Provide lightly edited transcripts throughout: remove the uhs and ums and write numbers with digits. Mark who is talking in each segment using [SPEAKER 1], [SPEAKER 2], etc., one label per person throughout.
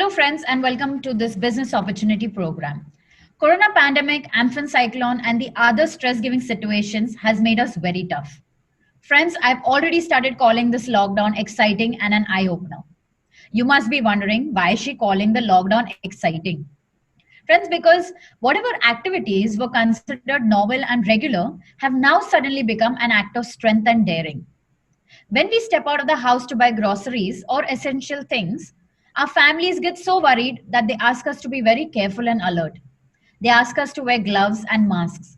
[SPEAKER 1] Hello friends and welcome to this business opportunity program. Corona pandemic, Amphan cyclone and the other stress giving situations has made us very tough. Friends, I've already started calling this lockdown exciting and an eye opener. You must be wondering why is she calling the lockdown exciting? Friends, because whatever activities were considered novel and regular have now suddenly become an act of strength and daring. When we step out of the house to buy groceries or essential things, our families get so worried that they ask us to be very careful and alert. They ask us to wear gloves and masks.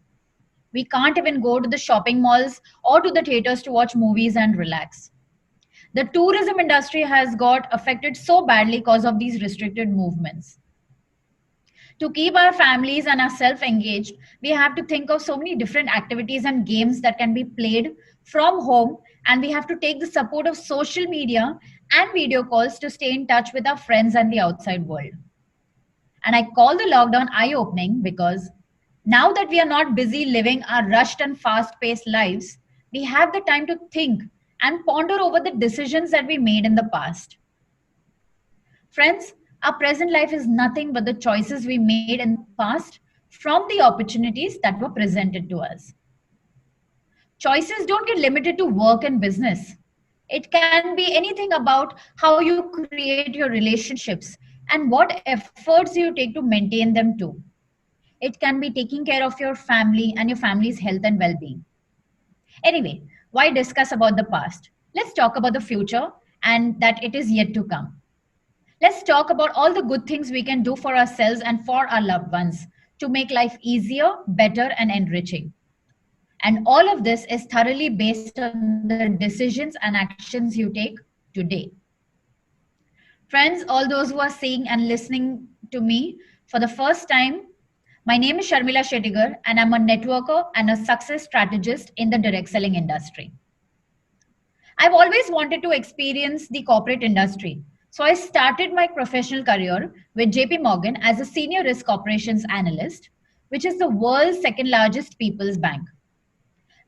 [SPEAKER 1] We can't even go to the shopping malls or to the theaters to watch movies and relax. The tourism industry has got affected so badly because of these restricted movements. To keep our families and ourselves engaged, we have to think of so many different activities and games that can be played from home, and we have to take the support of social media and video calls to stay in touch with our friends and the outside world. And I call the lockdown eye opening because now that we are not busy living our rushed and fast paced lives, we have the time to think and ponder over the decisions that we made in the past. Friends, our present life is nothing but the choices we made in the past from the opportunities that were presented to us. Choices don't get limited to work and business. It can be anything about how you create your relationships and what efforts you take to maintain them too. It can be taking care of your family and your family's health and well being. Anyway, why discuss about the past? Let's talk about the future and that it is yet to come. Let's talk about all the good things we can do for ourselves and for our loved ones to make life easier, better, and enriching. And all of this is thoroughly based on the decisions and actions you take today. Friends, all those who are seeing and listening to me for the first time, my name is Sharmila Shettigar, and I'm a networker and a success strategist in the direct selling industry. I've always wanted to experience the corporate industry. So I started my professional career with JP Morgan as a senior risk operations analyst, which is the world's second largest people's bank.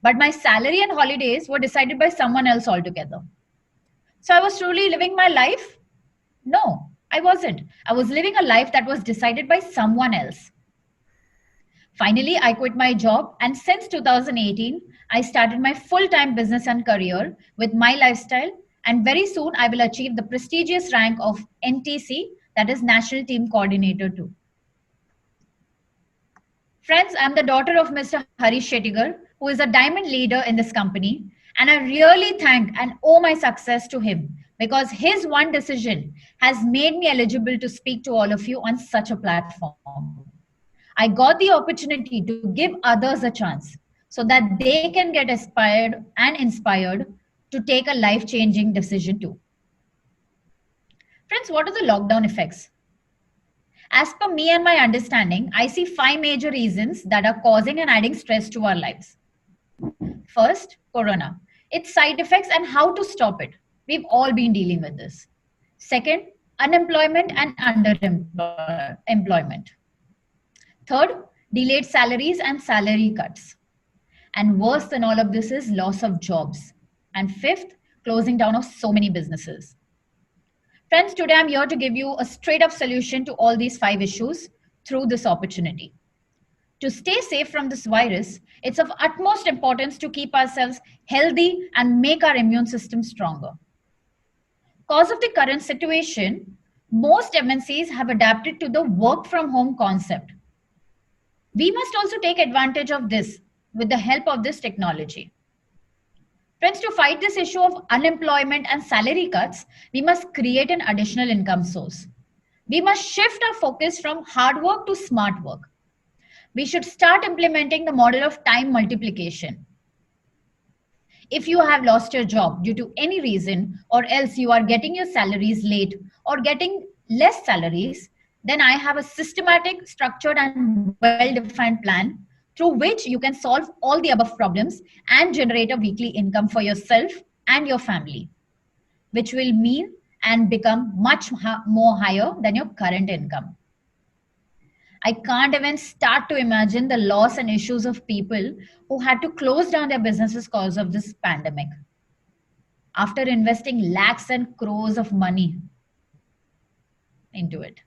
[SPEAKER 1] But my salary and holidays were decided by someone else altogether. So I was truly living my life? No, I wasn't. I was living a life that was decided by someone else. Finally, I quit my job, and since 2018, I started my full-time business and career with my lifestyle, and very soon I will achieve the prestigious rank of NTC, that is National Team Coordinator too. Friends, I'm the daughter of Mr. Harish Shettigar, who is a diamond leader in this company, and I really thank and owe my success to him because his one decision has made me eligible to speak to all of you on such a platform. I got the opportunity to give others a chance so that they can get inspired to take a life-changing decision too. Friends, what are the lockdown effects? As per me and my understanding, I see 5 major reasons that are causing and adding stress to our lives. First, Corona, its side effects and how to stop it. We've all been dealing with this. Second, unemployment and underemployment. Third, delayed salaries and salary cuts. And worse than all of this is loss of jobs. And fifth, closing down of so many businesses. Friends, today I'm here to give you a straight up solution to all these 5 issues through this opportunity. To stay safe from this virus, it's of utmost importance to keep ourselves healthy and make our immune system stronger. Because of the current situation, most MNCs have adapted to the work from home concept. We must also take advantage of this with the help of this technology. Friends, to fight this issue of unemployment and salary cuts, we must create an additional income source. We must shift our focus from hard work to smart work. We should start implementing the model of time multiplication. If you have lost your job due to any reason, or else you are getting your salaries late or getting less salaries, then I have a systematic, structured, and well-defined plan through which you can solve all the above problems and generate a weekly income for yourself and your family, which will mean and become much more higher than your current income. I can't even start to imagine the loss and issues of people who had to close down their businesses because of this pandemic. After investing lakhs and crores of money, into it.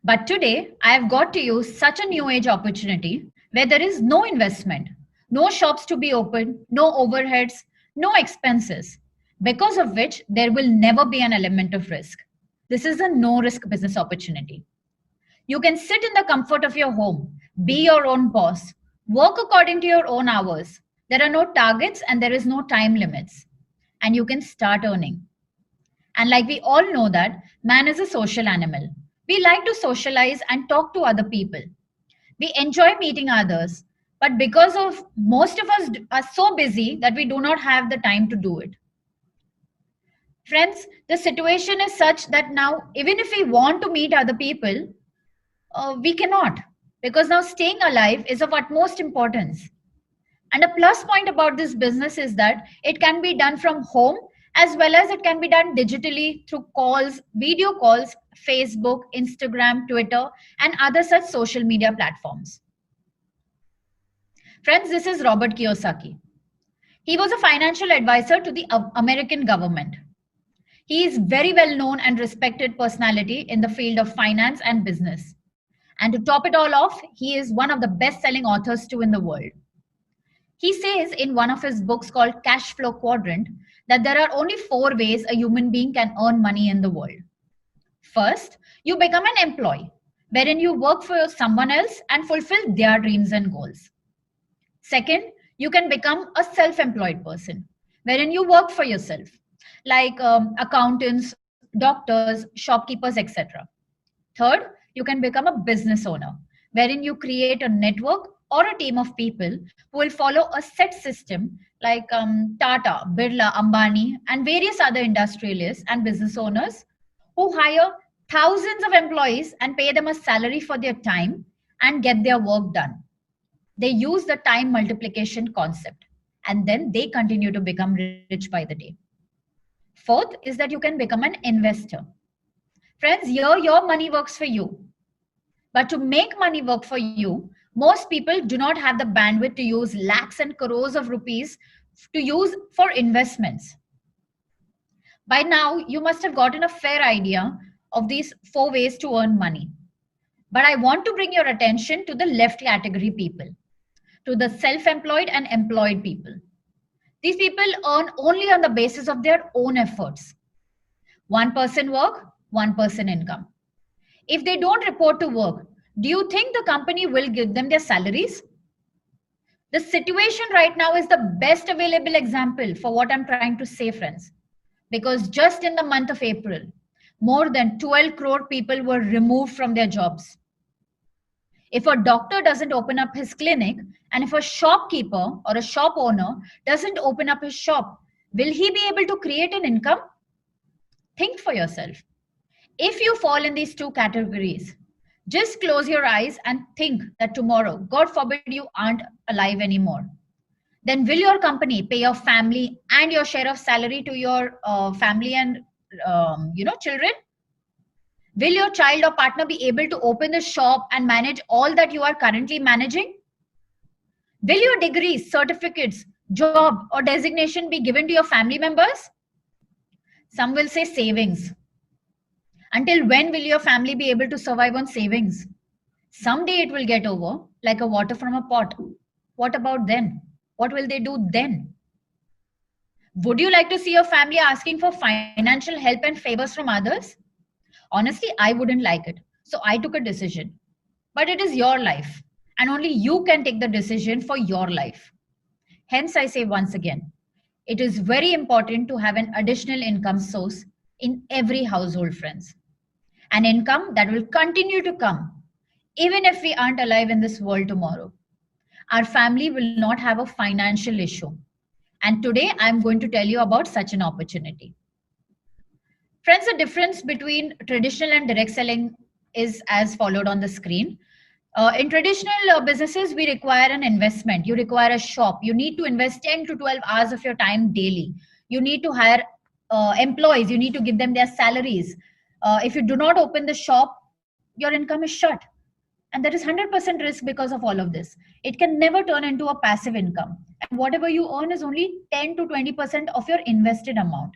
[SPEAKER 1] But today, I have got to use such a new age opportunity where there is no investment, no shops to be opened, no overheads, no expenses, because of which there will never be an element of risk. This is a no risk business opportunity. You can sit in the comfort of your home, be your own boss, work according to your own hours. There are no targets and there is no time limits. And you can start earning. And like we all know that man is a social animal. We like to socialize and talk to other people. We enjoy meeting others, but because of most of us are so busy that we do not have the time to do it. Friends, the situation is such that now, even if we want to meet other people, we cannot, because now staying alive is of utmost importance. And a plus point about this business is that it can be done from home as well as it can be done digitally through calls, video calls, Facebook, Instagram, Twitter, and other such social media platforms. Friends, this is Robert Kiyosaki. He was a financial advisor to the American government. He is very well known and respected personality in the field of finance and business. And to top it all off, he is one of the best-selling authors too in the world. He says in one of his books called Cash Flow Quadrant that there are only 4 ways a human being can earn money in the world. First, you become an employee, wherein you work for someone else and fulfill their dreams and goals. Second, you can become a self-employed person, wherein you work for yourself, like accountants, doctors, shopkeepers, etc. Third, you can become a business owner, wherein you create a network or a team of people who will follow a set system like Tata, Birla, Ambani, and various other industrialists and business owners who hire thousands of employees and pay them a salary for their time and get their work done. They use the time multiplication concept and then they continue to become rich by the day. Fourth is that you can become an investor. Friends, here your money works for you. But to make money work for you, most people do not have the bandwidth to use lakhs and crores of rupees to use for investments. By now, you must have gotten a fair idea of these 4 ways to earn money. But I want to bring your attention to the left category people, to the self-employed and employed people. These people earn only on the basis of their own efforts. 1 person work, 1 person income. If they don't report to work, do you think the company will give them their salaries? The situation right now is the best available example for what I'm trying to say, friends. Because just in the month of April, more than 12 crore people were removed from their jobs. If a doctor doesn't open up his clinic, and if a shopkeeper or a shop owner doesn't open up his shop, will he be able to create an income? Think for yourself. If you fall in these 2 categories, just close your eyes and think that tomorrow, God forbid you aren't alive anymore. Then will your company pay your family and your share of salary to your family and children? Will your child or partner be able to open the shop and manage all that you are currently managing? Will your degrees, certificates, job or designation be given to your family members? Some will say savings. Until when will your family be able to survive on savings? Someday it will get over like a water from a pot. What about then? What will they do then? Would you like to see your family asking for financial help and favors from others? Honestly, I wouldn't like it. So I took a decision. But it is your life. And only you can take the decision for your life. Hence, I say once again, it is very important to have an additional income source in every household, friends. An income that will continue to come, even if we aren't alive in this world tomorrow. Our family will not have a financial issue. And today, I'm going to tell you about such an opportunity. Friends, the difference between traditional and direct selling is as followed on the screen. In traditional businesses, we require an investment. You require a shop. You need to invest 10 to 12 hours of your time daily. You need to hire employees. You need to give them their salaries. If you do not open the shop, your income is shut. And there is 100% risk because of all of this. It can never turn into a passive income. And whatever you earn is only 10 to 20% of your invested amount.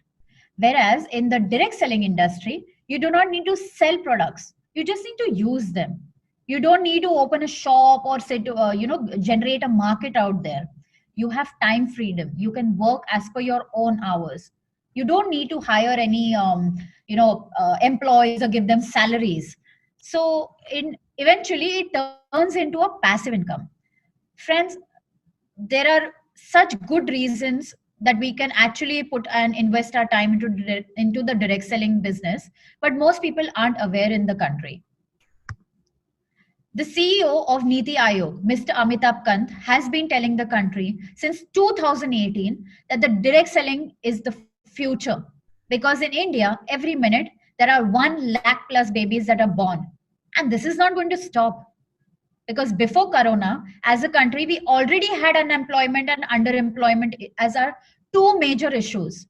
[SPEAKER 1] Whereas in the direct selling industry, You do not need to sell products. You just need to use them. You don't need to open a shop or say to, generate a market out there. You have time freedom. You can work as per your own hours. You don't need to hire any, employees or give them salaries. So eventually it turns into a passive income. Friends, there are such good reasons that we can actually put and invest our time into the direct selling business, but most people aren't aware in the country. The CEO of Niti Aayog, Mr. Amitabh Kant, has been telling the country since 2018 that the direct selling is the future. Because in India, every minute there are 1 lakh plus babies that are born. And this is not going to stop. Because before Corona, as a country, we already had unemployment and underemployment as our two major issues.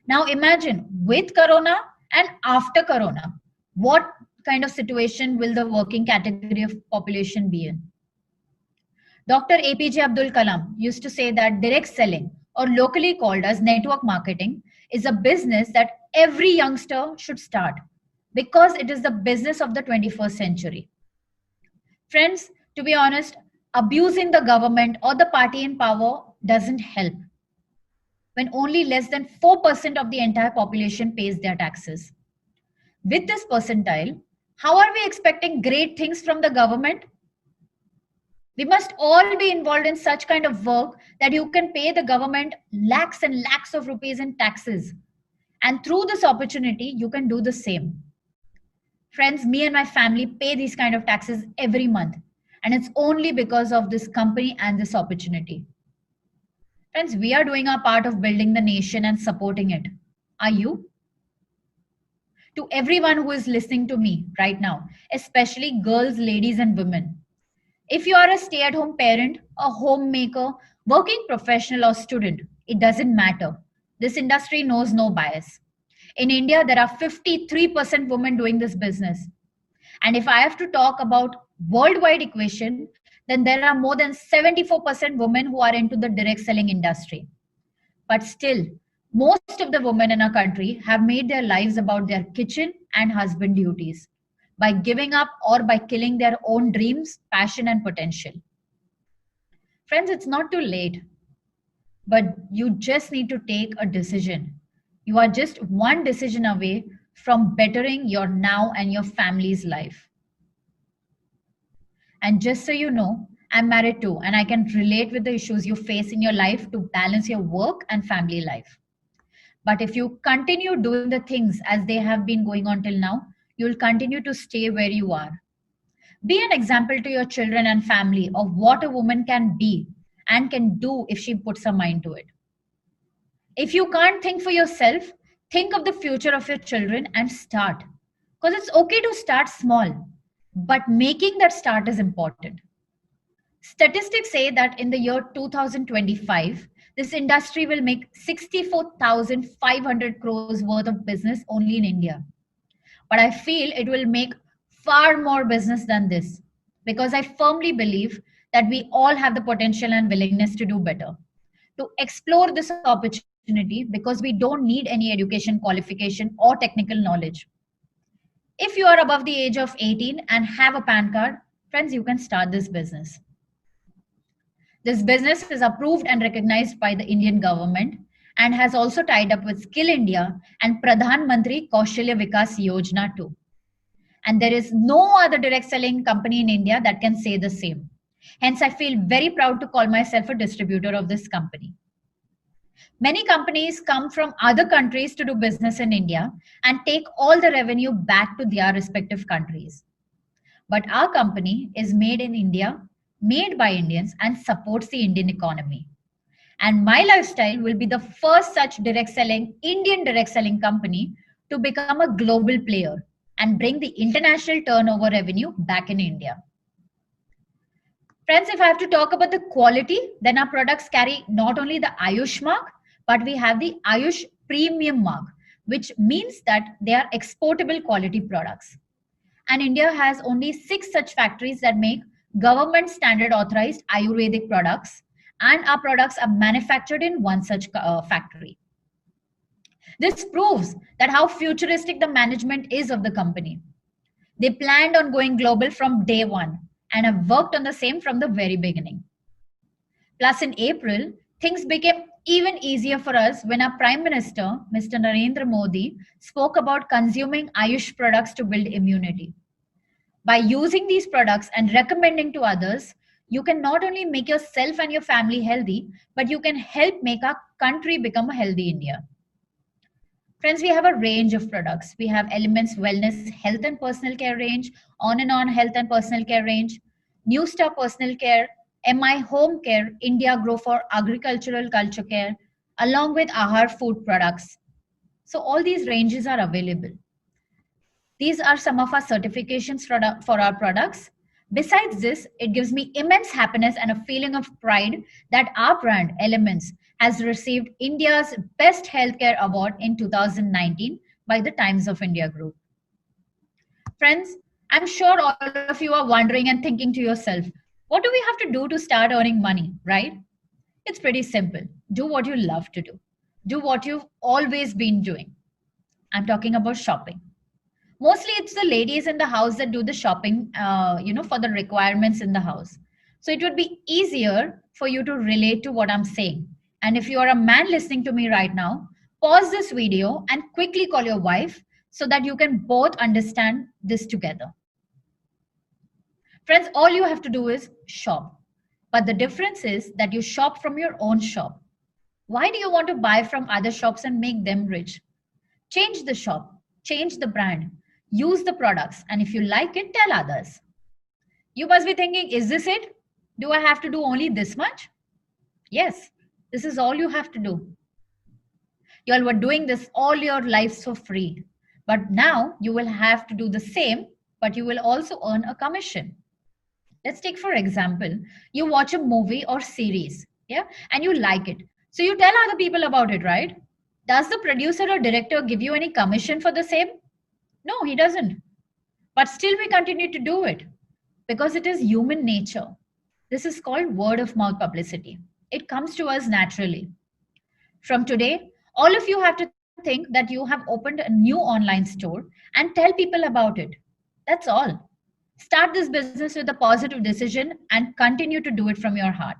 [SPEAKER 1] Now imagine with Corona and after Corona, what kind of situation will the working category of population be in? Dr. APJ Abdul Kalam used to say that direct selling, or locally called as network marketing, is a business that every youngster should start because it is the business of the 21st century. Friends, to be honest, abusing the government or the party in power doesn't help when only less than 4% of the entire population pays their taxes. With this percentile, how are we expecting great things from the government? We must all be involved in such kind of work that you can pay the government lakhs and lakhs of rupees in taxes. And through this opportunity, you can do the same. Friends, me and my family pay these kind of taxes every month. And it's only because of this company and this opportunity. Friends, we are doing our part of building the nation and supporting it. Are you? To everyone who is listening to me right now, especially girls, ladies, and women, if you are a stay-at-home parent, a homemaker, working professional, or student, it doesn't matter. This industry knows no bias. In India, there are 53% women doing this business. And if I have to talk about worldwide equation, then there are more than 74% women who are into the direct selling industry. But still, most of the women in our country have made their lives about their kitchen and husband duties by giving up or by killing their own dreams, passion, and potential. Friends, it's not too late, but you just need to take a decision. You are just one decision away from bettering your now and your family's life. And just so you know, I'm married too, and I can relate with the issues you face in your life to balance your work and family life. But if you continue doing the things as they have been going on till now, you'll continue to stay where you are. Be an example to your children and family of what a woman can be and can do if she puts her mind to it. If you can't think for yourself, think of the future of your children and start. Because it's okay to start small, but making that start is important. Statistics say that in the year 2025, this industry will make 64,500 crores worth of business only in India. But I feel it will make far more business than this because I firmly believe that we all have the potential and willingness to do better, to explore this opportunity because we don't need any education, qualification, or technical knowledge. If you are above the age of 18 and have a PAN card, friends, you can start this business. This business is approved and recognized by the Indian government and has also tied up with Skill India and Pradhan Mantri Kaushalya Vikas Yojana too. And there is no other direct selling company in India that can say the same. Hence, I feel very proud to call myself a distributor of this company. Many companies come from other countries to do business in India and take all the revenue back to their respective countries. But our company is made in India, made by Indians, and supports the Indian economy. And My Lifestyle will be the first such direct selling, Indian direct selling company to become a global player and bring the international turnover revenue back in India. Friends, if I have to talk about the quality, then our products carry not only the Ayush mark, but we have the Ayush premium mark, which means that they are exportable quality products. And India has only 6 such factories that make government standard authorized Ayurvedic products, and our products are manufactured in one such factory. This proves that how futuristic the management is of the company. They planned on going global from day one and have worked on the same from the very beginning. Plus, in April, things became even easier for us when our Prime Minister, Mr. Narendra Modi, spoke about consuming Ayush products to build immunity. By using these products and recommending to others, you can not only make yourself and your family healthy, but you can help make our country become a healthy India. Friends, we have a range of products. We have Elements Wellness Health and Personal Care range, On and On Health and Personal Care range, New Star Personal Care, MI Home Care, India Grow for Agricultural Culture Care, along with Ahar food products. So all these ranges are available. These are some of our certifications for our products. Besides this, it gives me immense happiness and a feeling of pride that our brand, Elements, has received India's Best Healthcare Award in 2019 by the Times of India Group. Friends, I'm sure all of you are wondering and thinking to yourself, what do we have to do to start earning money, right? It's pretty simple. Do what you love to do. Do what you've always been doing. I'm talking about shopping. Mostly it's the ladies in the house that do the shopping, for the requirements in the house. So it would be easier for you to relate to what I'm saying. And if you are a man listening to me right now, pause this video and quickly call your wife so that you can both understand this together. Friends, all you have to do is shop. But the difference is that you shop from your own shop. Why do you want to buy from other shops and make them rich? Change the shop, change the brand, use the products, and if you like it, tell others. You must be thinking, is this it? Do I have to do only this much? Yes, this is all you have to do. You all were doing this all your lives for free. But now you will have to do the same, but you will also earn a commission. Let's take, for example, you watch a movie or series, yeah, and you like it. So you tell other people about it, right? Does the producer or director give you any commission for the same? No, he doesn't. But still we continue to do it because it is human nature. This is called word of mouth publicity. It comes to us naturally. From today, all of you have to think that you have opened a new online store and tell people about it. That's all. Start this business with a positive decision and continue to do it from your heart.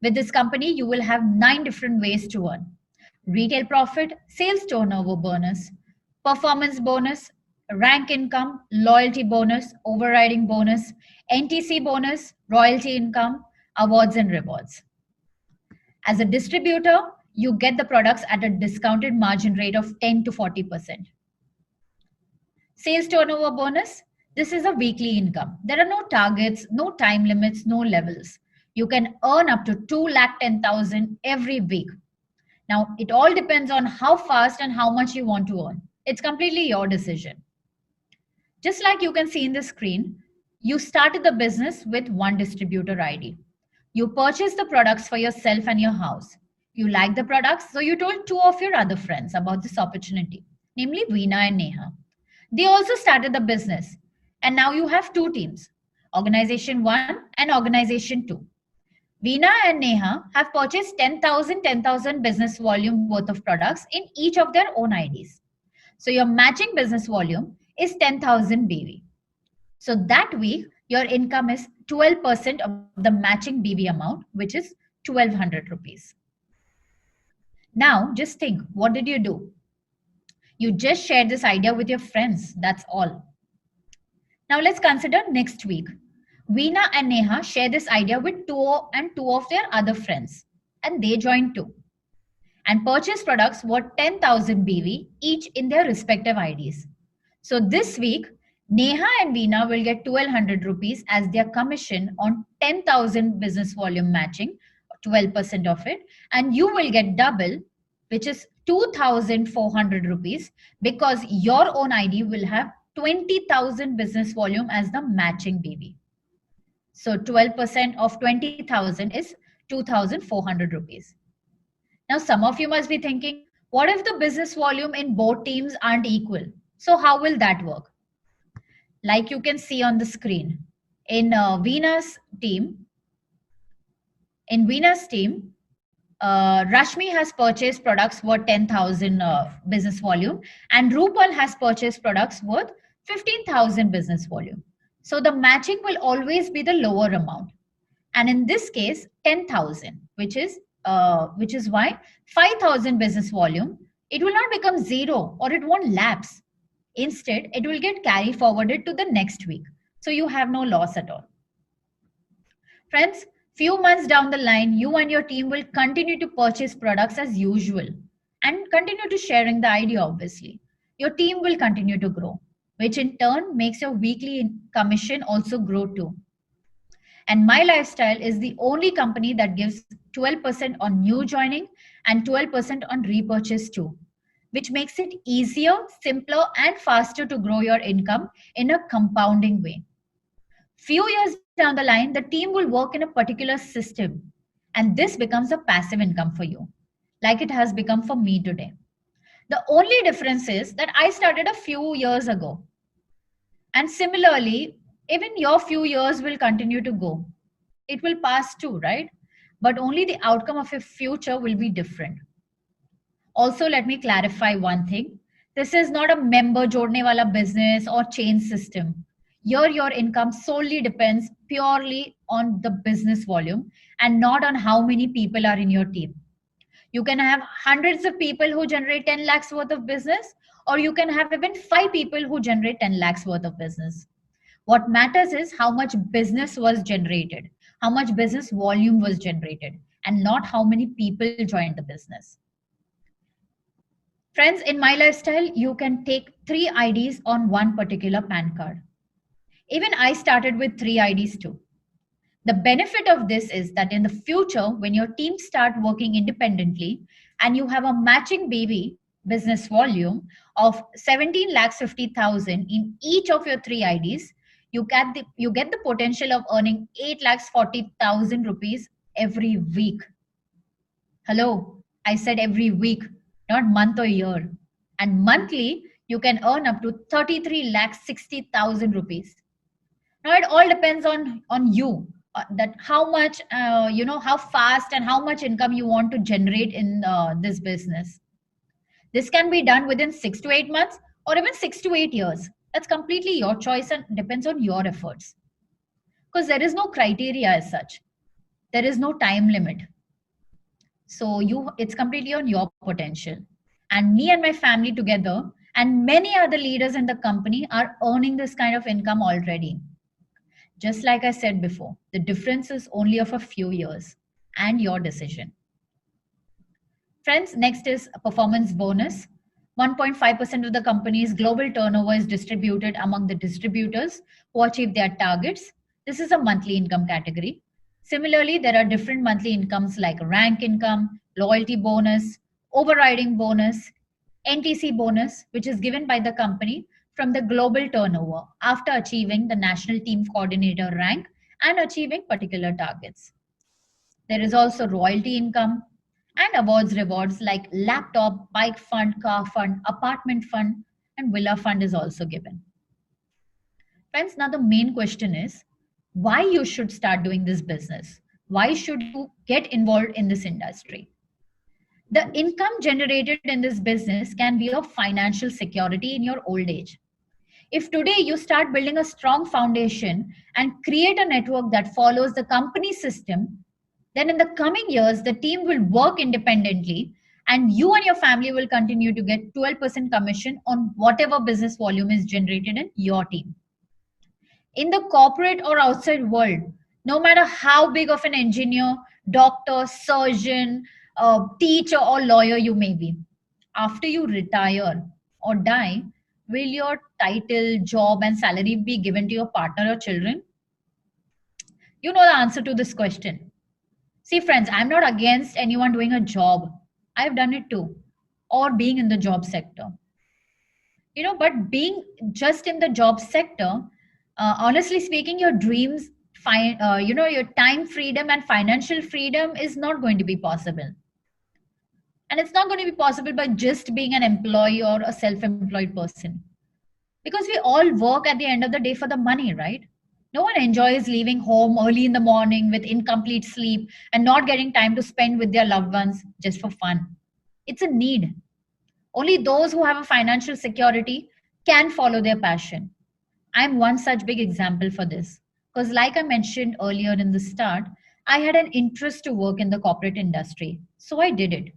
[SPEAKER 1] With this company, you will have 9 different ways to earn: retail profit, sales turnover bonus, performance bonus, rank income, loyalty bonus, overriding bonus, NTC bonus, royalty income, awards and rewards. As a distributor, you get the products at a discounted margin rate of 10 to 40%. Sales turnover bonus, this is a weekly income. There are no targets, no time limits, no levels. You can earn up to 2,10,000 every week. Now, it all depends on how fast and how much you want to earn. It's completely your decision. Just like you can see in the screen, you started the business with one distributor ID. You purchased the products for yourself and your house. You liked the products, so you told 2 of your other friends about this opportunity, namely Veena and Neha. They also started the business, and now you have 2 teams, Organization 1 and Organization 2. Veena and Neha have purchased 10,000 business volume worth of products in each of their own IDs. So your matching business volume is 10,000 BV. So that week, your income is 12% of the matching BV amount, which is 1,200 rupees. Now, just think, what did you do? You just shared this idea with your friends. That's all. Now let's consider next week. Veena and Neha share this idea with 2 of their other friends, and they join too and purchase products worth 10,000 BV each in their respective IDs. So this week, Neha and Veena will get 1,200 rupees as their commission on 10,000 business volume matching, 12% of it, and you will get double, which is 2,400 rupees, because your own ID will have 20,000 business volume as the matching BV. So 12% of 20,000 is 2,400 rupees. Now, some of you must be thinking, what if the business volume in both teams aren't equal? So how will that work? Like you can see on the screen, in Veena's team, Rashmi has purchased products worth 10,000 business volume, and Rupal has purchased products worth 15,000 business volume. So the matching will always be the lower amount. And in this case, 10,000, which is why 5,000 business volume, it will not become zero or it won't lapse. Instead, it will get carry forwarded to the next week. So you have no loss at all. Friends, few months down the line, you and your team will continue to purchase products as usual and continue to sharing the idea, obviously. Your team will continue to grow, which in turn makes your weekly commission also grow too. And My Lifestyle is the only company that gives 12% on new joining and 12% on repurchase too, which makes it easier, simpler, and faster to grow your income in a compounding way. Few years down the line, the team will work in a particular system, and this becomes a passive income for you, like it has become for me today. The only difference is that I started a few years ago. And similarly, even your few years will continue to go. It will pass too, right? But only the outcome of your future will be different. Also, let me clarify one thing. This is not a member jodne wala business or chain system. Here, your income solely depends purely on the business volume and not on how many people are in your team. You can have hundreds of people who generate 10 lakhs worth of business, or you can have even five people who generate 10 lakhs worth of business. What matters is how much business was generated, how much business volume was generated, and not how many people joined the business. Friends, in My Lifestyle, you can take 3 IDs on one particular PAN card. Even I started with 3 IDs too. The benefit of this is that in the future, when your team start working independently and you have a matching baby business volume of 17 lakhs 50,000 in each of your 3 IDs, you get the potential of earning 8 lakhs 40,000 rupees every week. Hello, I said every week, not month or year. And monthly, you can earn up to 33 lakhs 60,000 rupees. Now it all depends on you, that how much how fast and how much income you want to generate in this business. This can be done within 6 to 8 months or even 6 to 8 years. That's completely your choice and depends on your efforts, because there is no criteria as such. There is no time limit. So it's completely on your potential. And me and my family together and many other leaders in the company are earning this kind of income already. Just like I said before, the difference is only of a few years and your decision. Friends, next is a performance bonus. 1.5% of the company's global turnover is distributed among the distributors who achieve their targets. This is a monthly income category. Similarly, there are different monthly incomes like rank income, loyalty bonus, overriding bonus, NTC bonus, which is given by the company from the global turnover after achieving the national team coordinator rank and achieving particular targets. There is also royalty income and awards rewards like laptop, bike fund, car fund, apartment fund, and villa fund is also given. Friends, now the main question is why you should start doing this business. Why should you get involved in this industry? The income generated in this business can be of financial security in your old age. If today you start building a strong foundation and create a network that follows the company system, then in the coming years, the team will work independently and you and your family will continue to get 12% commission on whatever business volume is generated in your team. In the corporate or outside world, no matter how big of an engineer, doctor, surgeon, teacher, or lawyer you may be, after you retire or die, will your title, job, and salary be given to your partner or children? You know the answer to this question. See, friends, I'm not against anyone doing a job. I've done it too, or being in the job sector. But being just in the job sector, honestly speaking, your dreams, your time freedom and financial freedom is not going to be possible. And it's not going to be possible by just being an employee or a self-employed person. Because we all work at the end of the day for the money, right? No one enjoys leaving home early in the morning with incomplete sleep and not getting time to spend with their loved ones just for fun. It's a need. Only those who have a financial security can follow their passion. I'm one such big example for this. Because, like I mentioned earlier in the start, I had an interest to work in the corporate industry. So I did it.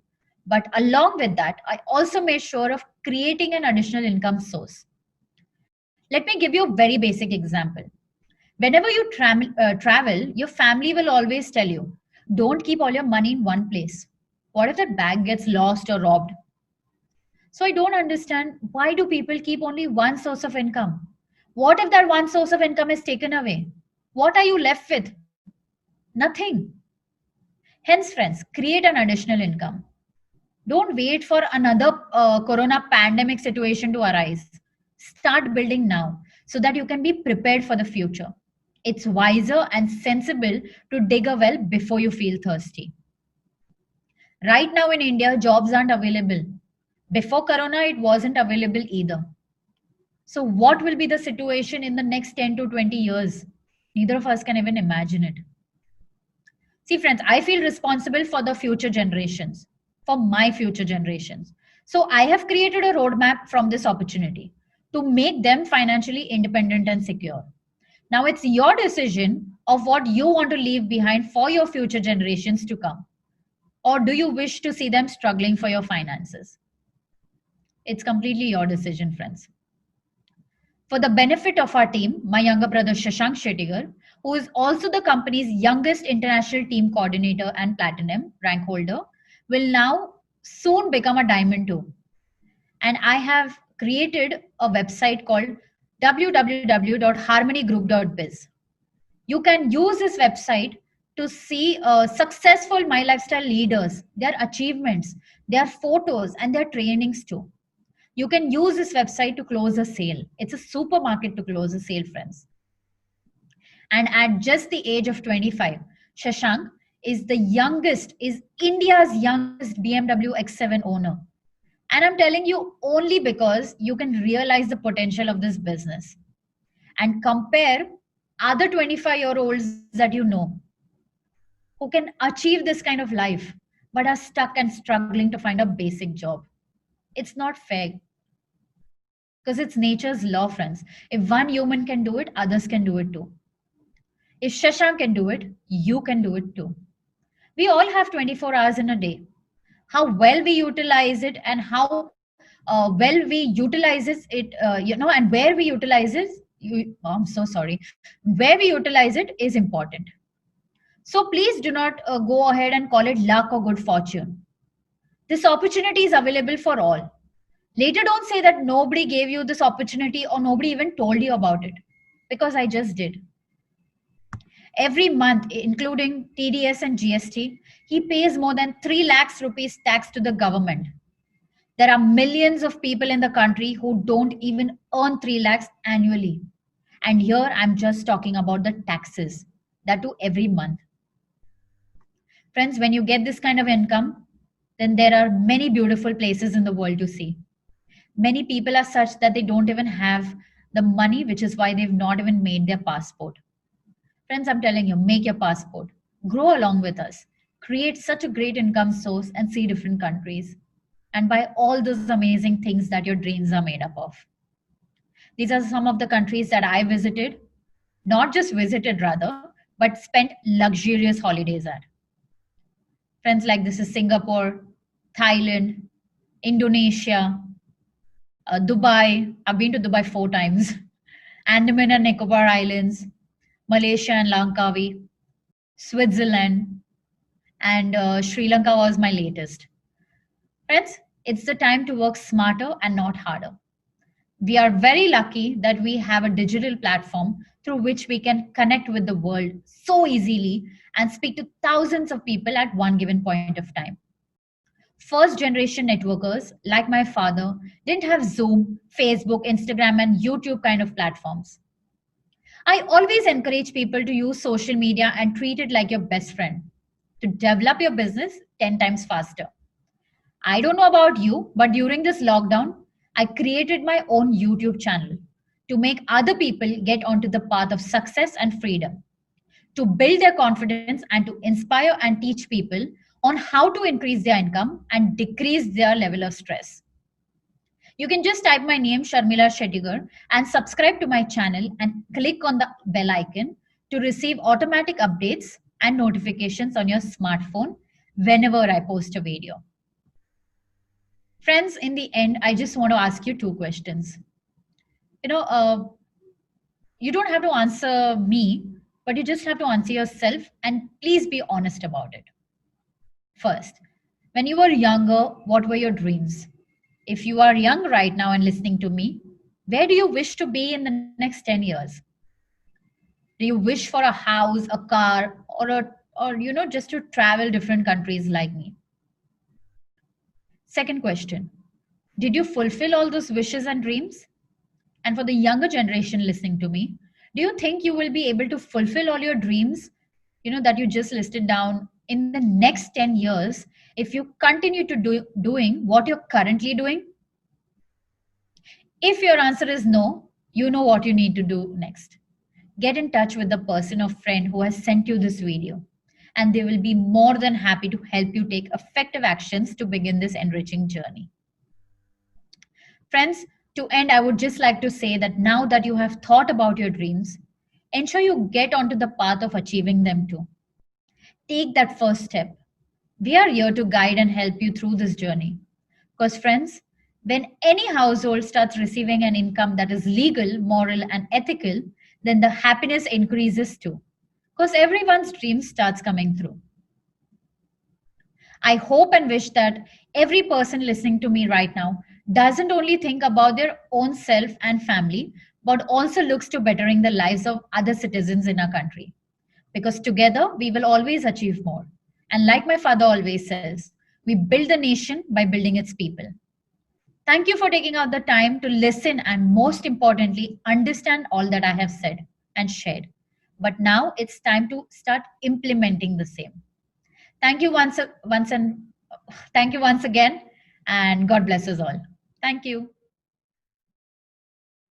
[SPEAKER 1] But along with that, I also made sure of creating an additional income source. Let me give you a very basic example. Whenever you travel, your family will always tell you, don't keep all your money in one place. What if that bag gets lost or robbed? So I don't understand, why do people keep only one source of income? What if that one source of income is taken away? What are you left with? Nothing. Hence, friends, create an additional income. Don't wait for another corona pandemic situation to arise. Start building now so that you can be prepared for the future. It's wiser and sensible to dig a well before you feel thirsty. Right now in India, jobs aren't available. Before corona, it wasn't available either. So, what will be the situation in the next 10 to 20 years? Neither of us can even imagine it. See, friends, I feel responsible for the future generations, for my future generations. So, I have created a roadmap from this opportunity to make them financially independent and secure. Now, it's your decision of what you want to leave behind for your future generations to come. Or do you wish to see them struggling for your finances? It's completely your decision, friends. For the benefit of our team, my younger brother Shashank Shettigar, who is also the company's youngest international team coordinator and platinum rank holder, will now soon become a diamond too. And I have created a website called www.harmonygroup.biz. You can use this website to see successful My Lifestyle leaders, their achievements, their photos, and their trainings too. You can use this website to close a sale. It's a supermarket to close a sale, friends. And at just the age of 25, Shashank is India's youngest BMW X7 owner. And I'm telling you only because you can realize the potential of this business and compare other 25-year-olds that you know who can achieve this kind of life but are stuck and struggling to find a basic job. It's not fair because it's nature's law, friends. If one human can do it, others can do it too. If Shashank can do it, you can do it too. We all have 24 hours in a day. How well we utilize it and how well we utilizes it, and where we utilize it, I'm so sorry, where we utilize it is important. So please do not go ahead and call it luck or good fortune. This opportunity is available for all. Later, don't say that nobody gave you this opportunity or nobody even told you about it, because I just did. Every month, including TDS and GST, he pays more than 3 lakhs rupees tax to the government. There are millions of people in the country who don't even earn 3 lakhs annually. And here I'm just talking about the taxes, that too every month. Friends, when you get this kind of income, then there are many beautiful places in the world to see. Many people are such that they don't even have the money, which is why they've not even made their passport. Friends, I'm telling you, make your passport. Grow along with us. Create such a great income source and see different countries. And buy all those amazing things that your dreams are made up of. These are some of the countries that I visited. Not just visited, rather, but spent luxurious holidays at. Friends, like this is Singapore, Thailand, Indonesia, Dubai. I've been to Dubai 4 times. Andaman and Nicobar Islands, Malaysia and Langkawi, Switzerland, and Sri Lanka was my latest. Friends, it's the time to work smarter and not harder. We are very lucky that we have a digital platform through which we can connect with the world so easily and speak to thousands of people at one given point of time. First generation networkers, like my father, didn't have Zoom, Facebook, Instagram, and YouTube kind of platforms. I always encourage people to use social media and treat it like your best friend to develop your business 10 times faster. I don't know about you, but during this lockdown, I created my own YouTube channel to make other people get onto the path of success and freedom, to build their confidence and to inspire and teach people on how to increase their income and decrease their level of stress. You can just type my name, Sharmila Shettigar, and subscribe to my channel and click on the bell icon to receive automatic updates and notifications on your smartphone whenever I post a video. Friends, in the end, I just want to ask you two questions. You know, you don't have to answer me, but you just have to answer yourself, and please be honest about it. First, when you were younger, what were your dreams? If you are young right now and listening to me, where do you wish to be in the next 10 years? Do you wish for a house, a car, or just to travel different countries like me? Second question, did you fulfill all those wishes and dreams? And for the younger generation listening to me, do you think you will be able to fulfill all your dreams, that you just listed down in the next 10 years if you continue to doing what you're currently doing? If your answer is no, you know what you need to do next. Get in touch with the person or friend who has sent you this video, and they will be more than happy to help you take effective actions to begin this enriching journey. Friends, to end, I would just like to say that now that you have thought about your dreams, ensure you get onto the path of achieving them too. Take that first step. We are here to guide and help you through this journey. Because, friends, when any household starts receiving an income that is legal, moral, and ethical, then the happiness increases too. Because everyone's dream starts coming through. I hope and wish that every person listening to me right now doesn't only think about their own self and family, but also looks to bettering the lives of other citizens in our country. Because together we will always achieve more. And like my father always says, we build the nation by building its people. Thank you for taking out the time to listen and, most importantly, understand all that I have said and shared. But now it's time to start implementing the same. Thank you once again, and God bless us all. Thank you.